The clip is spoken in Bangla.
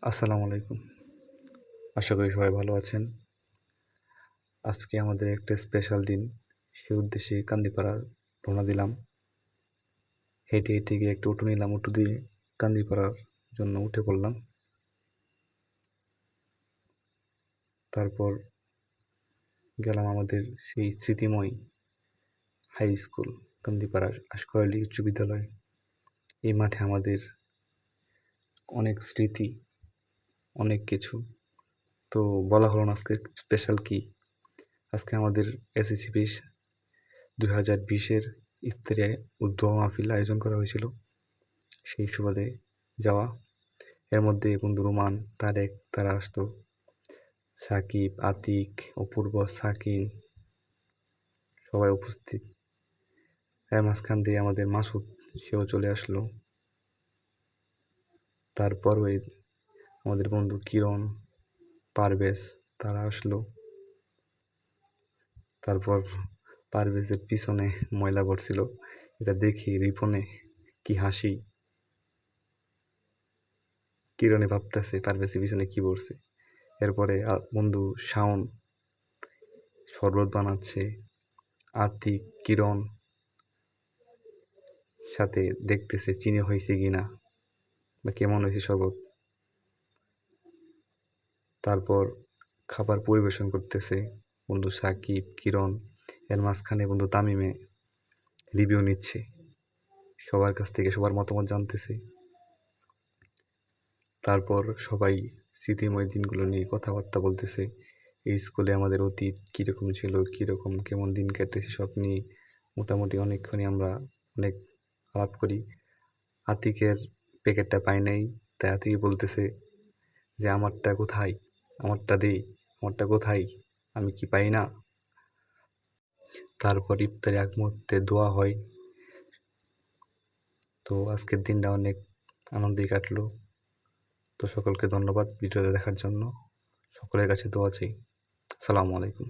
আসসালামু আলাইকুম। আশা করি সবাই ভালো আছেন। আজকে আমাদের একটা স্পেশাল দিন। সে উদ্দেশ্যে কান্দিপাড়া রওনা দিলাম। হেঁটে, হেঁটে গিয়ে একটা অটো নিলাম। অটো দিয়ে কান্দিপাড়ার জন্য উঠে পড়লাম। তারপর গেলাম আমাদের সেই স্মৃতিময় হাই স্কুল কান্দিপাড়া আশকর আলী উচ্চ বিদ্যালয়। এই মাঠে আমাদের অনেক স্মৃতি, অনেক কিছু। তো বলা হলো না আজকে স্পেশাল কী। আজকে আমাদের এসএসসি 2020-এর ইফতারি উদ্যোগ মাহফিল আয়োজন করা হয়েছিল। সেই সুবাদে যাওয়া। এর মধ্যে বন্ধু রোমান, তারেক, তারা আসতো, সাকিব, আতিক, অপূর্ব, সাকিন সবাই উপস্থিত। এর মাঝখান দিয়ে আমাদের মাসুদ সেও চলে আসলো। তারপর ওই আমাদের বন্ধু কিরণ, পারভেজ তারা আসলো। তারপর পারভেজের পিছনে ময়লা পড়ছিল, এটা দেখি রিপনে কি হাসি। কিরণে ভাবতেছে পারভেজের পিছনে কি পড়ছে। এরপরে বন্ধু শাওন শরবত বানাচ্ছে, আতিক, কিরণ সাথে দেখতেছে চিনি হয়েছে কিনা বা কেমন হয়েছে শরবত। তারপর খাবার পরিবেশন করতেছে বন্ধু সাকিব, কিরণ। এর মাঝখানে বন্ধু তামিমে রিভিউ নিচ্ছে, সবার কাছ থেকে সবার মতামত জানতেছে। তারপর সবাই স্মৃতিময় দিনগুলো নিয়ে কথাবার্তা বলতেছে। এই স্কুলে আমাদের অতীত কীরকম ছিল, কীরকম কেমন দিন কাটেছে সব নিয়ে মোটামুটি অনেকক্ষণই আমরা অনেক আলাপ করি। আতিকের প্যাকেটটা পাই নাই, তাই আতিক বলতেছে যে আমারটা কোথায়, আমারটা দে, আমারটা কোথায়, আমি কি পাই না। তারপর ইফতারি আগ মুহূর্তে দোয়া হয়। তো আজকের দিনটা অনেক আনন্দেই কাটলো। তো সকলকে ধন্যবাদ ভিডিওটা দেখার জন্য। সকলের কাছে দোয়া চাই। আসসালামু আলাইকুম।